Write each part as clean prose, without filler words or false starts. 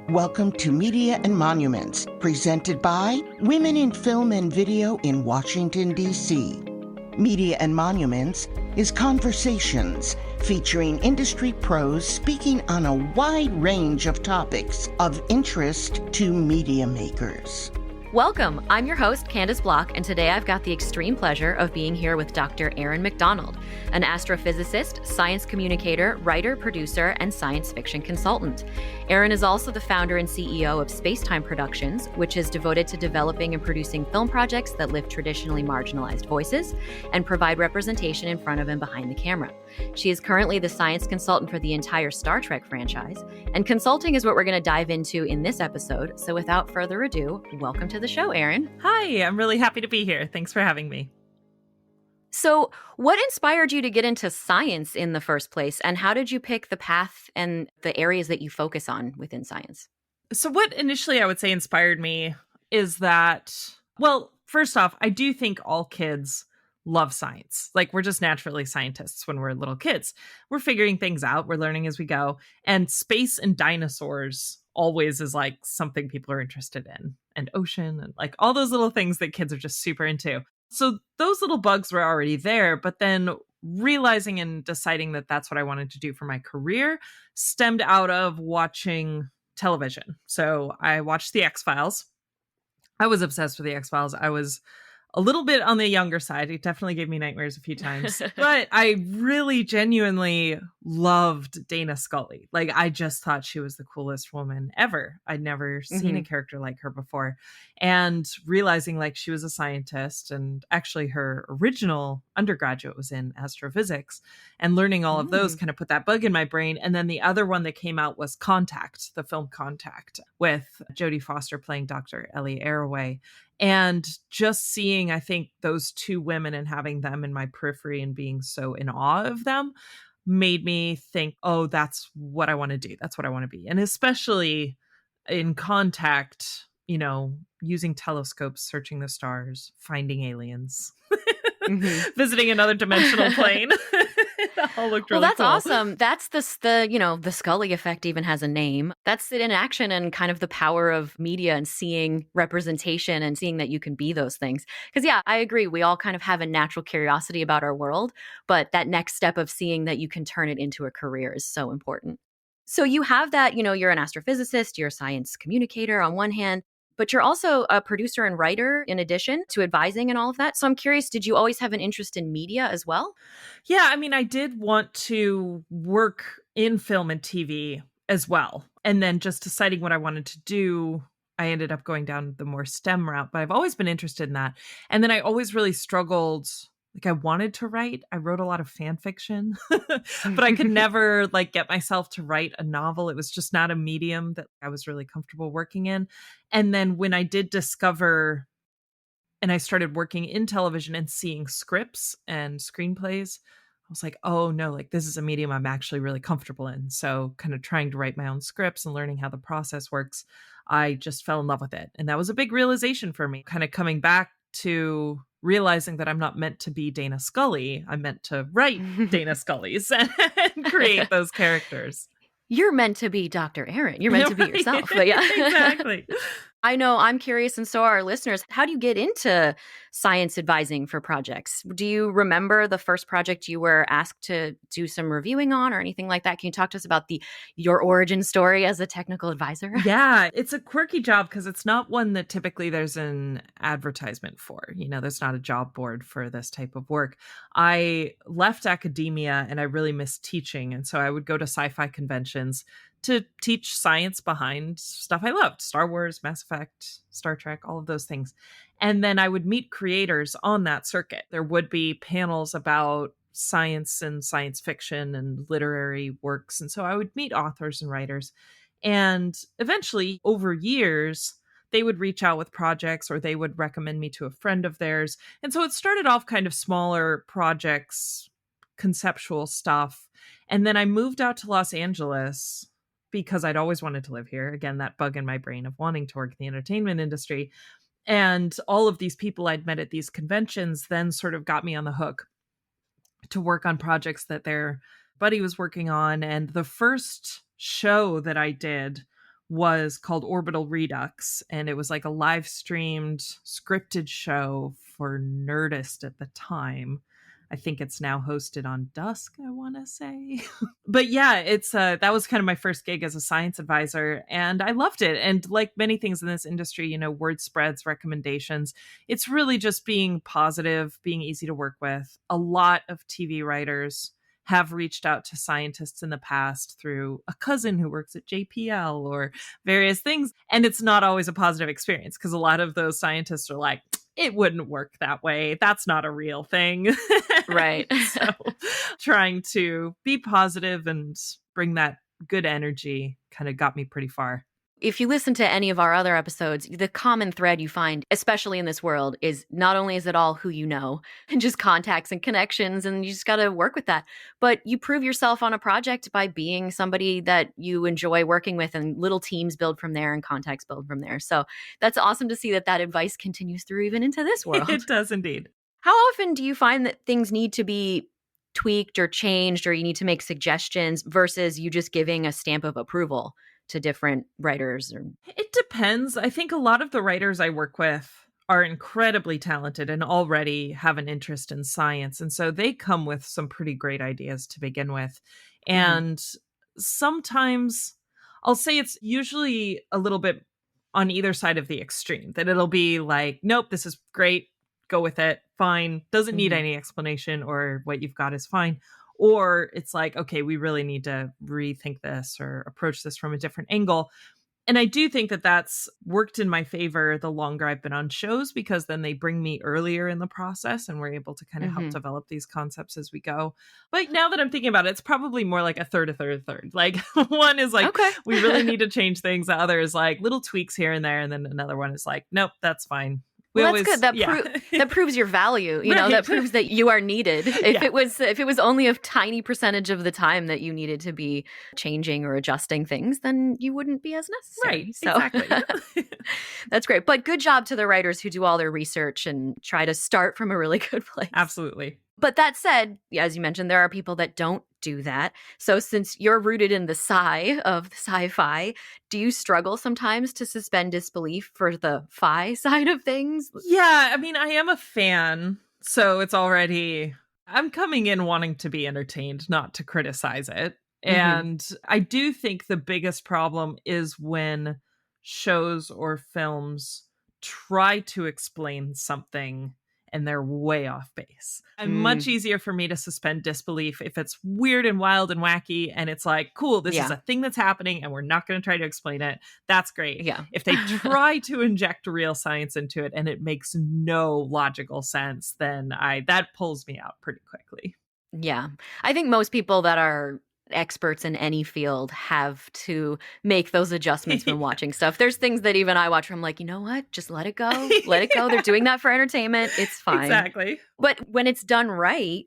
Welcome to Media and Monuments, presented by Women in Film and Video in Washington, D.C. Media and Monuments is conversations featuring industry pros speaking on a wide range of topics of interest to media makers. Welcome. I'm your host, Candice Bloch, and today I've got the extreme pleasure of being here with Dr. Erin Macdonald, an astrophysicist, science communicator, writer, producer, and science fiction consultant. Erin is also the founder and CEO of Spacetime Productions, which is devoted to developing and producing film projects that lift traditionally marginalized voices and provide representation in front of and behind the camera. She is currently the science consultant for the entire Star Trek franchise, and consulting is what we're going to dive into in this episode. So without further ado, welcome to the show, Erin. Hi, I'm really happy to be here. Thanks for having me. So what inspired you to get into science in the first place, and how did you pick the path and the areas that you focus on within science? So what initially I would say inspired me is that, well, first off, I do think all kids love science. Like, we're just naturally scientists when we're little kids. We're figuring things out. We're learning as we go. And space and dinosaurs always is like something people are interested in, and ocean and like all those little things that kids are just super into. So those little bugs were already there, but then realizing and deciding that that's what I wanted to do for my career stemmed out of watching television. So I watched The X-Files. I was obsessed with The X-Files. I was a little bit on the younger side. It definitely gave me nightmares a few times. But I really genuinely loved Dana Scully. Like, I just thought she was the coolest woman ever. I'd never seen a character like her before. And realizing like she was a scientist, and actually her original undergraduate was in astrophysics, and learning all of those kind of put that bug in my brain. And then the other one that came out was Contact, the film Contact, with Jodie Foster playing Dr. Ellie Arroway. And just seeing, I think, those two women and having them in my periphery and being so in awe of them made me think, oh, that's what I want to do. That's what I want to be. And especially in Contact, you know, using telescopes, searching the stars, finding aliens, visiting another dimensional plane. That all looked really that's cool. awesome. That's the Scully effect even has a name. That's it in action, and kind of the power of media and seeing representation and seeing that you can be those things. Because yeah, I agree. We all kind of have a natural curiosity about our world, but that next step of seeing that you can turn it into a career is so important. So you have that, you're an astrophysicist, you're a science communicator on one hand, but you're also a producer and writer in addition to advising and all of that. So I'm curious, did you always have an interest in media as well? Yeah, I mean, I did want to work in film and TV as well. And then just deciding what I wanted to do, I ended up going down the more STEM route, but I've always been interested in that. And then I always really struggled. Like, I wanted to write. I wrote a lot of fan fiction, but I could never get myself to write a novel. It was just not a medium that I was really comfortable working in. And then when I did discover, and I started working in television and seeing scripts and screenplays, I was like, oh no, this is a medium I'm actually really comfortable in. So kind of trying to write my own scripts and learning how the process works, I just fell in love with it. And that was a big realization for me, kind of coming back to realizing that I'm not meant to be Dana Scully. I'm meant to write Dana Scullys and create those characters. You're meant to be Dr. Erin. You're meant to be yourself. But yeah. Exactly. I know, I'm curious, and so are our listeners. How do you get into science advising for projects? Do you remember the first project you were asked to do some reviewing on or anything like that? Can you talk to us about your origin story as a technical advisor? Yeah, it's a quirky job because it's not one that typically there's an advertisement for. There's not a job board for this type of work. I left academia and I really missed teaching. And so I would go to sci-fi conventions to teach science behind stuff I loved: Star Wars, Mass Effect, Star Trek, all of those things. And then I would meet creators on that circuit. There would be panels about science and science fiction and literary works. And so I would meet authors and writers. And eventually, over years, they would reach out with projects, or they would recommend me to a friend of theirs. And so it started off kind of smaller projects, conceptual stuff. And then I moved out to Los Angeles because I'd always wanted to live here. Again, that bug in my brain of wanting to work in the entertainment industry. And all of these people I'd met at these conventions then sort of got me on the hook to work on projects that they're buddy was working on. And the first show that I did was called Orbital Redux. And it was like a live streamed scripted show for Nerdist at the time. I think it's now hosted on Dusk, I want to say. But yeah, it's that was kind of my first gig as a science advisor, and I loved it. And like many things in this industry, you know, word spreads, recommendations. It's really just being positive, being easy to work with. A lot of TV writers have reached out to scientists in the past through a cousin who works at JPL or various things. And it's not always a positive experience because a lot of those scientists are like, it wouldn't work that way. That's not a real thing. Right. So trying to be positive and bring that good energy kind of got me pretty far. If you listen to any of our other episodes, the common thread you find, especially in this world, is not only is it all who you know and just contacts and connections, and you just got to work with that, but you prove yourself on a project by being somebody that you enjoy working with, and little teams build from there and contacts build from there. So that's awesome to see that that advice continues through even into this world. It does indeed. How often do you find that things need to be tweaked or changed, or you need to make suggestions versus you just giving a stamp of approval to different writers? It depends. I think a lot of the writers I work with are incredibly talented and already have an interest in science. And so they come with some pretty great ideas to begin with. And sometimes I'll say it's usually a little bit on either side of the extreme, that it'll be like, nope, this is great. Go with it. Fine. Doesn't need any explanation, or what you've got is fine. Or it's like, okay, we really need to rethink this or approach this from a different angle. And I do think that that's worked in my favor the longer I've been on shows, because then they bring me earlier in the process and we're able to kind of help develop these concepts as we go. But now that I'm thinking about it, it's probably more like a third. Like one is like, okay, we really need to change things. The other is like little tweaks here and there. And then another one is like, nope, that's fine. Well, that's good. That proves your value. You know, that proves that you are needed. If it was only a tiny percentage of the time that you needed to be changing or adjusting things, then you wouldn't be as necessary. Right. So. Exactly. That's great. But good job to the writers who do all their research and try to start from a really good place. Absolutely. But that said, as you mentioned, there are people that don't do that. So since you're rooted in the sci-fi, do you struggle sometimes to suspend disbelief for the fi side of things? Yeah, I mean, I am a fan, so it's already, I'm coming in wanting to be entertained, not to criticize it. And I do think the biggest problem is when shows or films try to explain something and they're way off base. And much easier for me to suspend disbelief if it's weird and wild and wacky and it's like, cool, this is a thing that's happening and we're not going to try to explain it. That's great. Yeah. If they try to inject real science into it and it makes no logical sense, then that pulls me out pretty quickly. Yeah. I think most people that are experts in any field have to make those adjustments when watching stuff. There's things that even I watch where I'm like, you know what? Just let it go. Let it go. They're doing that for entertainment. It's fine. Exactly. But when it's done right,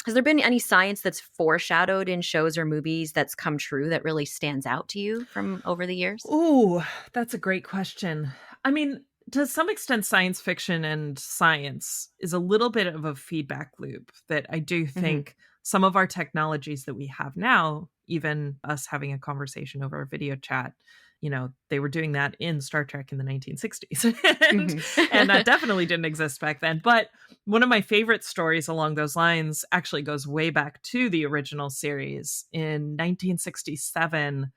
has there been any science that's foreshadowed in shows or movies that's come true that really stands out to you from over the years? Ooh, that's a great question. I mean, to some extent, science fiction and science is a little bit of a feedback loop that I do think some of our technologies that we have now, even us having a conversation over a video chat, you know, they were doing that in Star Trek in the 1960s. And that definitely didn't exist back then. But one of my favorite stories along those lines actually goes way back to the original series. In 1967,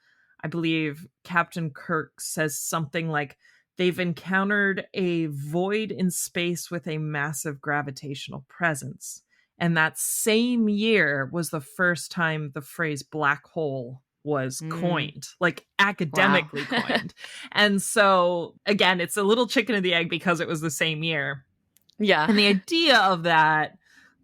I believe Captain Kirk says something like, they've encountered a void in space with a massive gravitational presence. And that same year was the first time the phrase black hole was coined, like academically coined. And so, again, it's a little chicken and the egg because it was the same year. Yeah. And the idea of that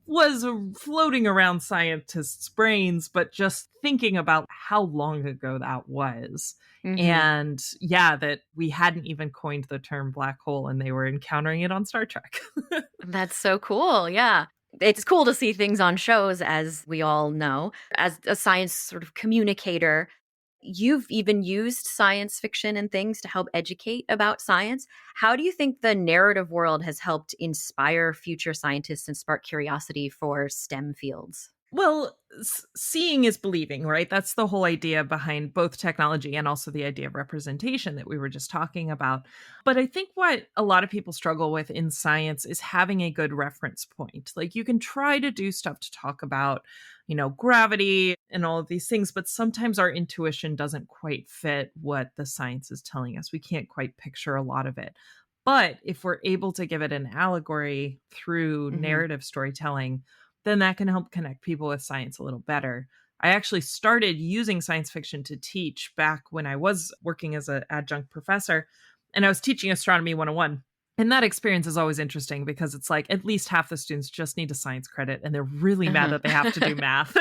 was floating around scientists' brains, but just thinking about how long ago that was. And yeah, that we hadn't even coined the term black hole and they were encountering it on Star Trek. That's so cool. Yeah. It's cool to see things on shows, as we all know. As a science sort of communicator, you've even used science fiction and things to help educate about science. How do you think the narrative world has helped inspire future scientists and spark curiosity for STEM fields? Well, seeing is believing, right? That's the whole idea behind both technology and also the idea of representation that we were just talking about. But I think what a lot of people struggle with in science is having a good reference point. Like you can try to do stuff to talk about, gravity and all of these things, but sometimes our intuition doesn't quite fit what the science is telling us. We can't quite picture a lot of it. But if we're able to give it an allegory through narrative storytelling, then that can help connect people with science a little better. I actually started using science fiction to teach back when I was working as an adjunct professor, and I was teaching Astronomy 101. And that experience is always interesting because it's like at least half the students just need a science credit and they're really mad that they have to do math.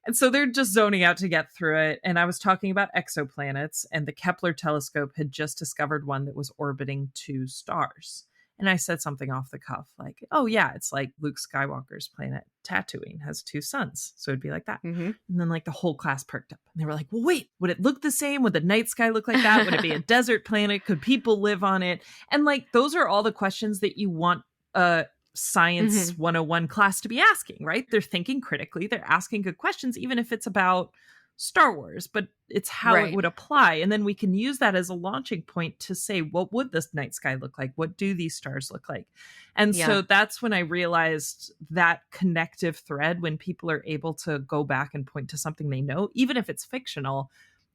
And so they're just zoning out to get through it. And I was talking about exoplanets, and the Kepler telescope had just discovered one that was orbiting 2 stars. And I said something off the cuff like, oh, yeah, it's like Luke Skywalker's planet Tatooine has 2 suns. So it'd be like that. And then like the whole class perked up and they were like, well, wait, would it look the same? Would the night sky look like that? Would it be a desert planet? Could people live on it? And like, those are all the questions that you want a science 101 class to be asking, right? They're thinking critically. They're asking good questions, even if it's about Star Wars, but it's how it would apply. And then we can use that as a launching point to say, what would this night sky look like? What do these stars look like? And so that's when I realized that connective thread, when people are able to go back and point to something they know, even if it's fictional,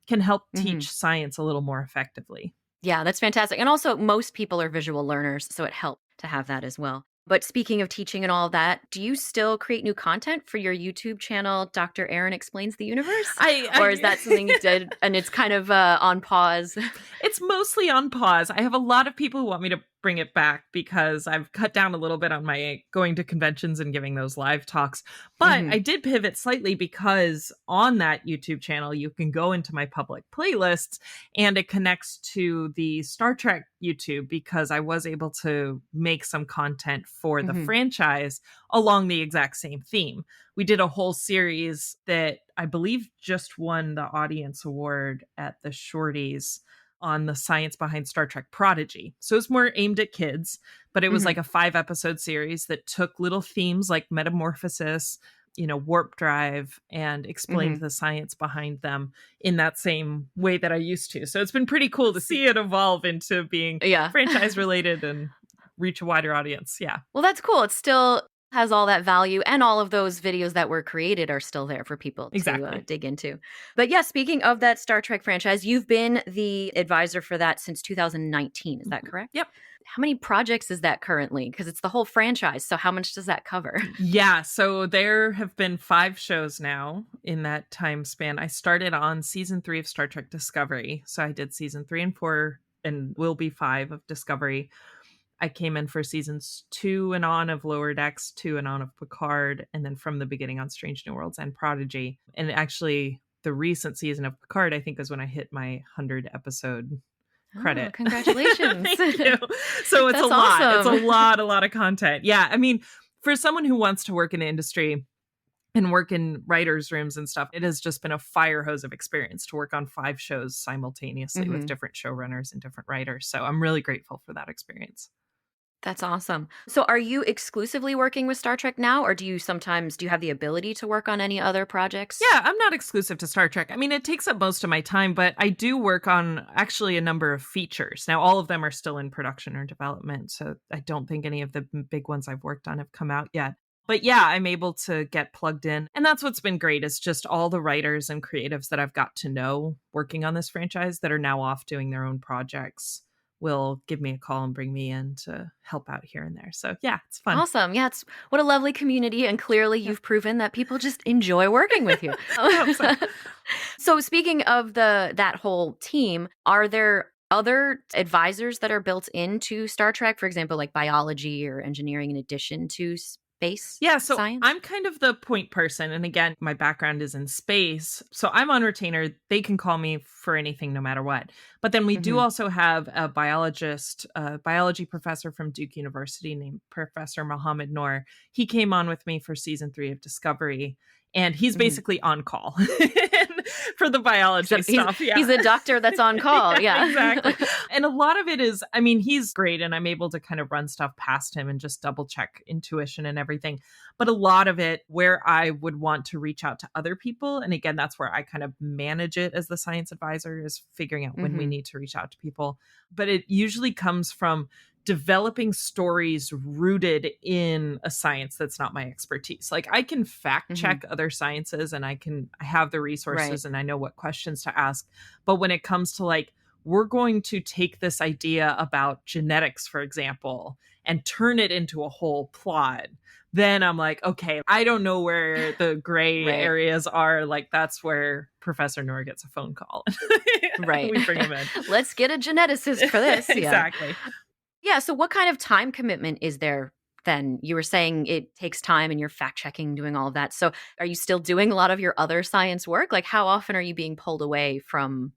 can help teach science a little more effectively. Yeah, that's fantastic. And also, most people are visual learners, so it helped to have that as well. But speaking of teaching and all of that, do you still create new content for your YouTube channel, Dr. Erin Explains the Universe? Or is that something you did and it's kind of on pause? It's mostly on pause. I have a lot of people who want me to bring it back because I've cut down a little bit on my going to conventions and giving those live talks. But I did pivot slightly because on that YouTube channel, you can go into my public playlists and it connects to the Star Trek YouTube because I was able to make some content for the franchise along the exact same theme. We did a whole series that I believe just won the audience award at the Shorties on the science behind Star Trek Prodigy. So it's more aimed at kids, but it was like a 5-episode series that took little themes like metamorphosis, warp drive, and explained the science behind them in that same way that I used to. So it's been pretty cool to see it evolve into being franchise related and reach a wider audience. Yeah. Well, that's cool. It still has all that value, and all of those videos that were created are still there for people to dig into. But yeah, speaking of that Star Trek franchise, you've been the advisor for that since 2019. Is that correct? Yep. How many projects is that currently? Because it's the whole franchise. So how much does that cover? Yeah. So there have been 5 shows now in that time span. I started on season 3 of Star Trek Discovery. So I did season 3 and 4 and will be 5 of Discovery. I came in for seasons 2 and on of Lower Decks, 2 and on of Picard, and then from the beginning on Strange New Worlds and Prodigy. And actually, the recent season of Picard, I think, is when I hit my 100 episode credit. Oh, congratulations. Thank you. So it's That's a lot. awesome. It's a lot of content. Yeah. I mean, for someone who wants to work in the industry and work in writers' rooms and stuff, it has just been a fire hose of experience to work on 5 shows simultaneously with different showrunners and different writers. So I'm really grateful for that experience. That's awesome. So are you exclusively working with Star Trek now, or do you have the ability to work on any other projects? Yeah, I'm not exclusive to Star Trek. I mean, it takes up most of my time, but I do work on actually a number of features. Now, all of them are still in production or development, so I don't think any of the big ones I've worked on have come out yet. But yeah, I'm able to get plugged in. And that's what's been great, is just all the writers and creatives that I've got to know working on this franchise that are now off doing their own projects will give me a call and bring me in to help out here and there. So yeah, it's fun. Awesome. Yeah, what a lovely community. And clearly you've proven that people just enjoy working with you. So speaking of that whole team, are there other advisors that are built into Star Trek, for example, like biology or engineering in addition to space? Yeah, so science? I'm kind of the point person. And again, my background is in space. So I'm on retainer. They can call me for anything, no matter what. But then we do also have a biology professor from Duke University named Professor Mohammed Noor. He came on with me for season 3 of Discovery. And he's basically on call. for the biology stuff. Yeah. He's a doctor that's on call. Yeah. Exactly. And a lot of it is, I mean, he's great and I'm able to kind of run stuff past him and just double check intuition and everything. But a lot of it where I would want to reach out to other people. And again, that's where I kind of manage it as the science advisor, is figuring out when we need to reach out to people. But it usually comes from developing stories rooted in a science that's not my expertise. Like I can fact check other sciences and I have the resources and I know what questions to ask. But when it comes to like, we're going to take this idea about genetics, for example, and turn it into a whole plot, then I'm like, okay, I don't know where the gray areas are. Like that's where Professor Noor gets a phone call. Right. We bring him in. Let's get a geneticist for this. Exactly. Yeah. So what kind of time commitment is there then? You were saying it takes time and you're fact checking, doing all of that. So are you still doing a lot of your other science work? Like how often are you being pulled away from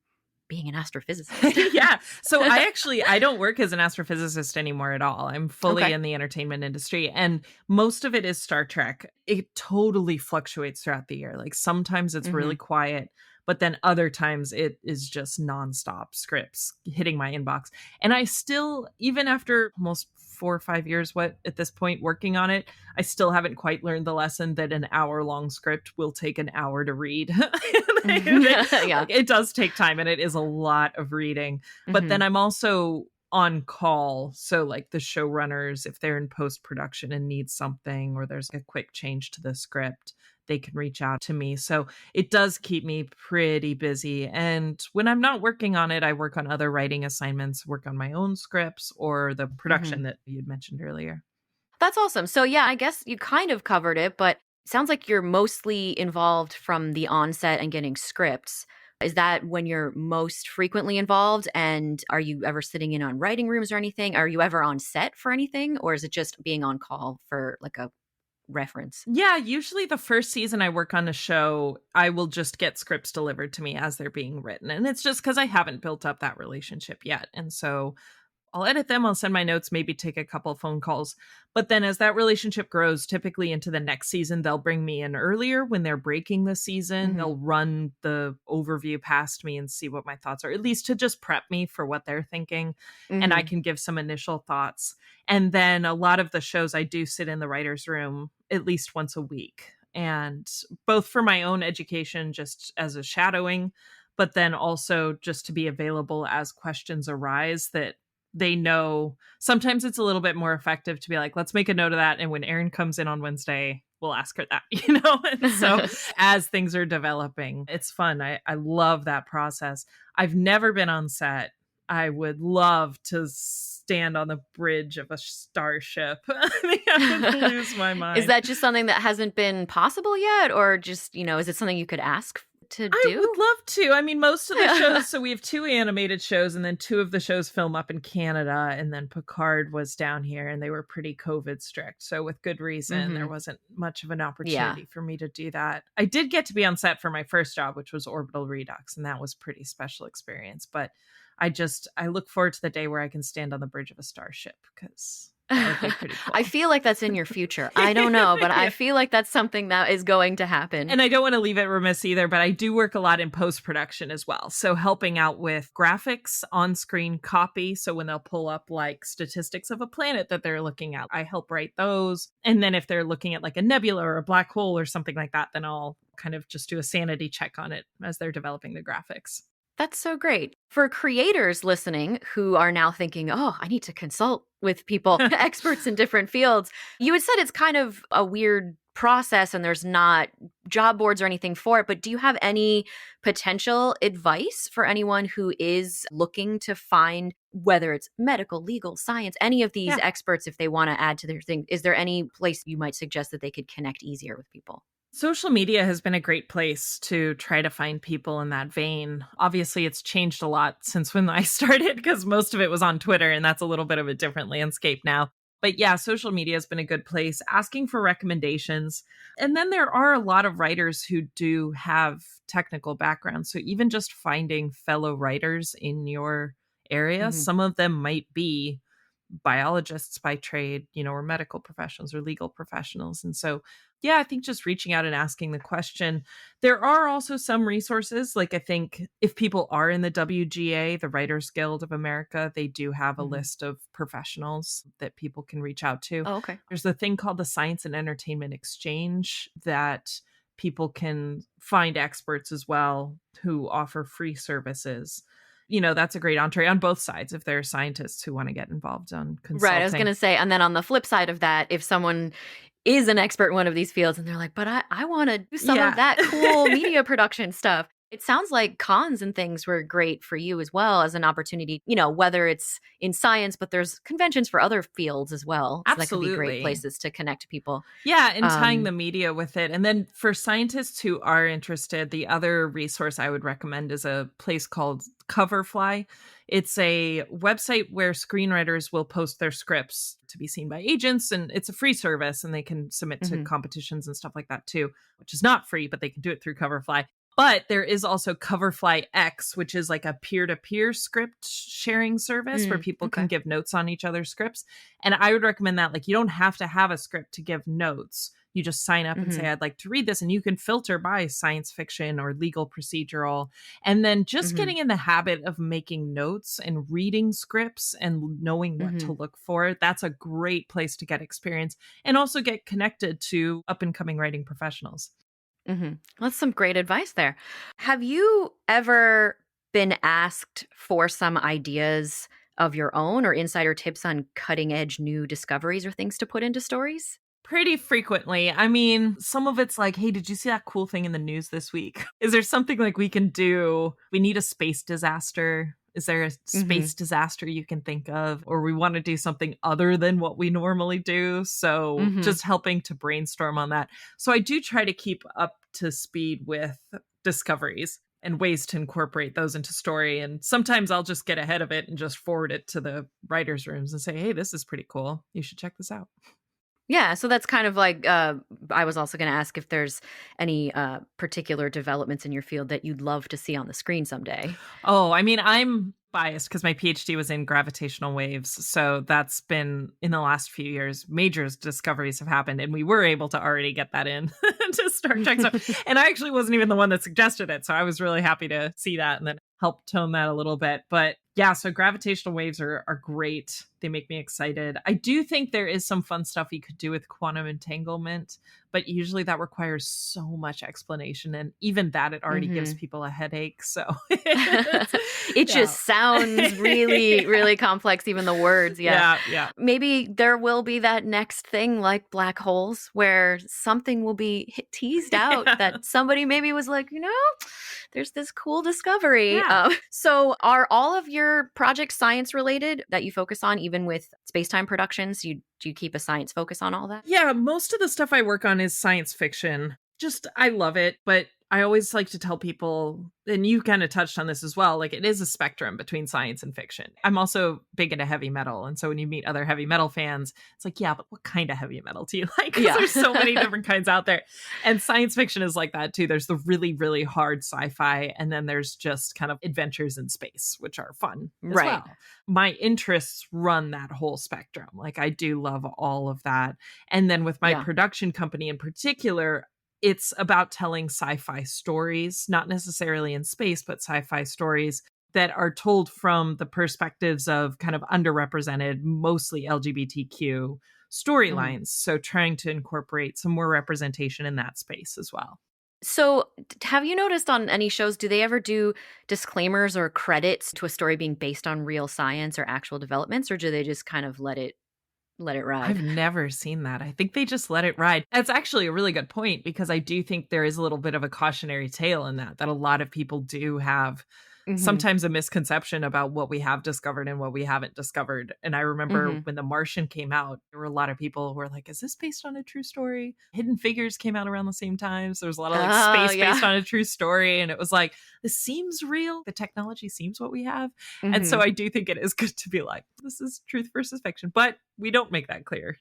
being an astrophysicist? Yeah. So I don't work as an astrophysicist anymore at all. I'm fully in the entertainment industry. And most of it is Star Trek. It totally fluctuates throughout the year. Like sometimes it's really quiet, but then other times it is just nonstop scripts hitting my inbox. And I still, even after almost 4 or 5 years, at this point working on it, I still haven't quite learned the lesson that an hour-long script will take an hour to read. Yeah. It does take time and it is a lot of reading. But then I'm also on call. So like the showrunners, if they're in post-production and need something, or there's a quick change to the script, they can reach out to me. So it does keep me pretty busy. And when I'm not working on it, I work on other writing assignments, work on my own scripts or the production that you'd mentioned earlier. That's awesome. So yeah, I guess you kind of covered it, but it sounds like you're mostly involved from the onset and getting scripts. Is that when you're most frequently involved? And are you ever sitting in on writing rooms or anything? Are you ever on set for anything? Or is it just being on call for like a reference? Yeah, usually the first season I work on a show, I will just get scripts delivered to me as they're being written. And it's just because I haven't built up that relationship yet. And so I'll edit them, I'll send my notes, maybe take a couple phone calls. But then as that relationship grows, typically into the next season, they'll bring me in earlier when they're breaking the season. They'll run the overview past me and see what my thoughts are, at least to just prep me for what they're thinking. And I can give some initial thoughts. And then a lot of the shows I do sit in the writer's room at least once a week. And both for my own education, just as a shadowing, but then also just to be available as questions arise that they know. Sometimes it's a little bit more effective to be like, let's make a note of that. And when Erin comes in on Wednesday, we'll ask her that, And so as things are developing, it's fun. I love that process. I've never been on set. I would love to stand on the bridge of a starship. I would lose my mind. Is that just something that hasn't been possible yet? Or just, is it something you could ask to do? I would love to. I mean, most of the shows, so we have 2 animated shows and then 2 of the shows film up in Canada, and then Picard was down here and they were pretty COVID strict. So with good reason, there wasn't much of an opportunity for me to do that. I did get to be on set for my first job, which was Orbital Redux, and that was pretty special experience. But I look forward to the day where I can stand on the bridge of a starship, because that would be pretty cool. I feel like that's in your future. I don't know, but I feel like that's something that is going to happen. And I don't want to leave it remiss either, but I do work a lot in post-production as well. So helping out with graphics, on-screen copy. So when they'll pull up like statistics of a planet that they're looking at, I help write those. And then if they're looking at like a nebula or a black hole or something like that, then I'll kind of just do a sanity check on it as they're developing the graphics. That's so great. For creators listening who are now thinking, oh, I need to consult with people, experts in different fields, you had said it's kind of a weird process and there's not job boards or anything for it, but do you have any potential advice for anyone who is looking to find, whether it's medical, legal, science, any of these experts, if they want to add to their thing? Is there any place you might suggest that they could connect easier with people? Social media has been a great place to try to find people in that vein. Obviously, it's changed a lot since when I started, because most of it was on Twitter, and that's a little bit of a different landscape now. But yeah, social media has been a good place, asking for recommendations. And then there are a lot of writers who do have technical backgrounds. So even just finding fellow writers in your area, some of them might be biologists by trade, or medical professionals or legal professionals. And so, yeah, I think just reaching out and asking the question. There are also some resources. Like I think if people are in the WGA, the Writers Guild of America, they do have a list of professionals that people can reach out to. Oh, okay. There's a thing called the Science and Entertainment Exchange that people can find experts as well who offer free services. That's a great entree on both sides if there are scientists who want to get involved on consulting. Right. I was going to say, and then on the flip side of that, if someone is an expert in one of these fields and they're like, but I want to do some of that cool media production stuff. It sounds like cons and things were great for you as well as an opportunity, whether it's in science, but there's conventions for other fields as well. So Absolutely. that could be great places to connect people. Yeah, and tying the media with it. And then for scientists who are interested, the other resource I would recommend is a place called Coverfly. It's a website where screenwriters will post their scripts to be seen by agents, and it's a free service, and they can submit to competitions and stuff like that too, which is not free, but they can do it through Coverfly. But there is also Coverfly X, which is like a peer-to-peer script sharing service where people can give notes on each other's scripts. And I would recommend that. Like, you don't have to have a script to give notes. You just sign up and say, I'd like to read this. And you can filter by science fiction or legal procedural. And then just getting in the habit of making notes and reading scripts and knowing what to look for. That's a great place to get experience and also get connected to up-and-coming writing professionals. That's some great advice there. Have you ever been asked for some ideas of your own or insider tips on cutting edge new discoveries or things to put into stories? Pretty frequently. I mean, some of it's like, hey, did you see that cool thing in the news this week? Is there something like we can do? We need a space disaster. Is there a space disaster you can think of? Or we want to do something other than what we normally do. So just helping to brainstorm on that. So I do try to keep up to speed with discoveries and ways to incorporate those into story. And sometimes I'll just get ahead of it and just forward it to the writers' rooms and say, hey, this is pretty cool. You should check this out. Yeah, so that's kind of like, I was also going to ask if there's any particular developments in your field that you'd love to see on the screen someday. Oh, I mean, I'm biased because my PhD was in gravitational waves. So that's been, in the last few years, major discoveries have happened. And we were able to already get that in to Star Trek stuff. And I actually wasn't even the one that suggested it. So I was really happy to see that and then help tone that a little bit. But yeah, so gravitational waves are great. They make me excited. I do think there is some fun stuff you could do with quantum entanglement, but usually that requires so much explanation. And even that, it already gives people a headache. So it just sounds really, really complex, even the words. Yeah. Maybe there will be that next thing like black holes where something will be teased out that somebody maybe was like, there's this cool discovery. So are all of your projects science related that you focus on, even with Spacetime Productions? Do you keep a science focus on all that? Yeah, most of the stuff I work on is science fiction. Just, I love it, but I always like to tell people, and you kind of touched on this as well, like it is a spectrum between science and fiction. I'm also big into heavy metal. And so when you meet other heavy metal fans, it's like, yeah, but what kind of heavy metal do you like? Because there's so many different kinds out there. And science fiction is like that too. There's the really, really hard sci-fi. And then there's just kind of adventures in space, which are fun as well. My interests run that whole spectrum. Like I do love all of that. And then with my production company in particular, it's about telling sci-fi stories, not necessarily in space, but sci-fi stories that are told from the perspectives of kind of underrepresented, mostly LGBTQ storylines. So trying to incorporate some more representation in that space as well. So have you noticed on any shows, do they ever do disclaimers or credits to a story being based on real science or actual developments, or do they just kind of let it ride? I've never seen that. I think they just let it ride. That's actually a really good point, because I do think there is a little bit of a cautionary tale in that a lot of people do have sometimes a misconception about what we have discovered and what we haven't discovered. And I remember when The Martian came out, there were a lot of people who were like, is this based on a true story? Hidden Figures came out around the same time. So there's a lot of like space based on a true story. And it was like, this seems real. The technology seems what we have. And so I do think it is good to be like, this is truth versus fiction, but we don't make that clear,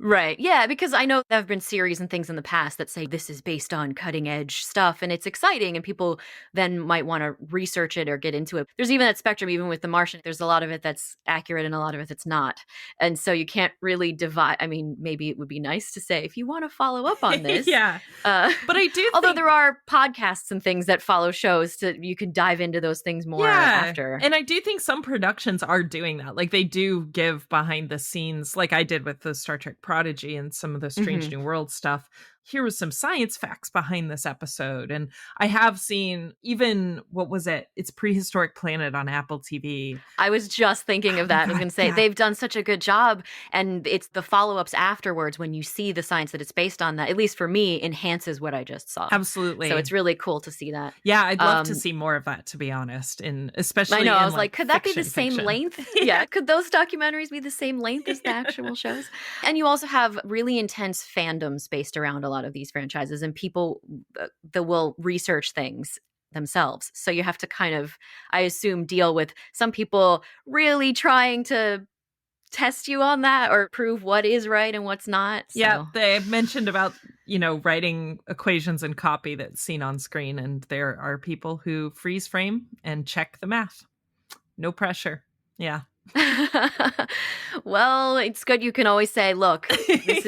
Right. Yeah, because I know there have been series and things in the past that say this is based on cutting edge stuff and it's exciting and people then might want to research it or get into it. There's even that spectrum, even with The Martian, there's a lot of it that's accurate and a lot of it that's not. And so you can't really divide. I mean, maybe it would be nice to say, if you want to follow up on this. Yeah. But I do although there are podcasts and things that follow shows, you can dive into those things more after. And I do think some productions are doing that. Like they do give behind the scenes, like I did with the Star Trek Prodigy and some of the Strange New World stuff. Here was some science facts behind this episode. And I have seen even, what was it? It's Prehistoric Planet on Apple TV. I was just thinking of that. I was going to say, they've done such a good job. And it's the follow-ups afterwards when you see the science that it's based on that, at least for me, enhances what I just saw. Absolutely. So it's really cool to see that. Yeah, I'd love to see more of that, to be honest. And especially I know, I was like, could that be the same length? Yeah. Could those documentaries be the same length as the actual shows? And you also have really intense fandoms based around a lot of these franchises and people that will research things themselves. So you have to kind of, I assume, deal with some people really trying to test you on that or prove what is right and what's not. So. Yeah, they mentioned about, writing equations and copy that's seen on screen. And there are people who freeze frame and check the math. No pressure. Yeah. Well, it's good. You can always say, look, this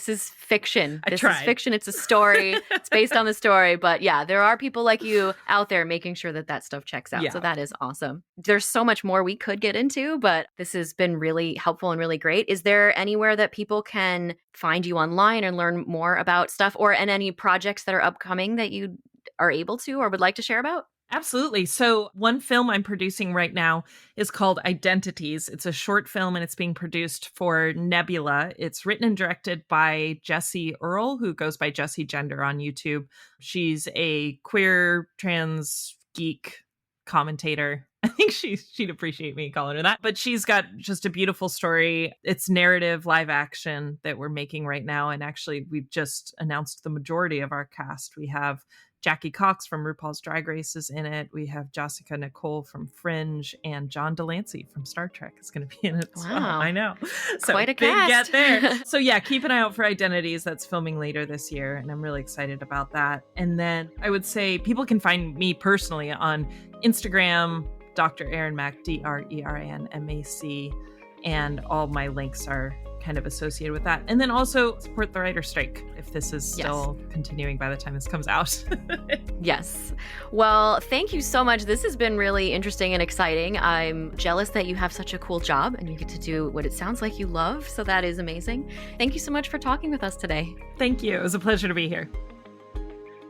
is fiction. This is fiction. It's a story. It's based on the story. But yeah, there are people like you out there making sure that stuff checks out. Yeah. So that is awesome. There's so much more we could get into, but this has been really helpful and really great. Is there anywhere that people can find you online and learn more about stuff, or any projects that are upcoming that you are able to or would like to share about? Absolutely. So one film I'm producing right now is called Identities. It's a short film and it's being produced for Nebula. It's written and directed by Jessie Earl, who goes by Jessie Gender on YouTube. She's a queer trans geek commentator. I think she'd appreciate me calling her that. But she's got just a beautiful story. It's narrative live action that we're making right now. And actually, we've just announced the majority of our cast. We have Jackie Cox from RuPaul's Drag Race is in it. We have Jessica Nicole from Fringe, and John Delancey from Star Trek is going to be in it as well. I know. So quite a big cast. Get there. So yeah, keep an eye out for Identities. That's filming later this year, and I'm really excited about that. And then I would say people can find me personally on Instagram, Dr. Erin Mac, DRERINMAC, and all my links are kind of associated with that. And then also support the writer's strike if this is still continuing by the time this comes out. Yes. Well, thank you so much. This has been really interesting and exciting. I'm jealous that you have such a cool job and you get to do what it sounds like you love. So that is amazing. Thank you so much for talking with us today. Thank you. It was a pleasure to be here.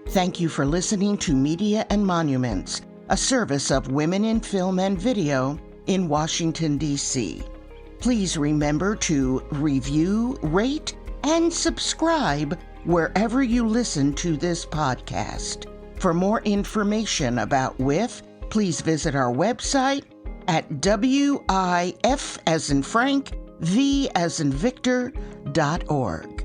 Thank you for listening to Media and Monuments, a service of Women in Film and Video in Washington, D.C. Please remember to review, rate, and subscribe wherever you listen to this podcast. For more information about WIF, please visit our website at WIF as in Frank, V as in Victor.org.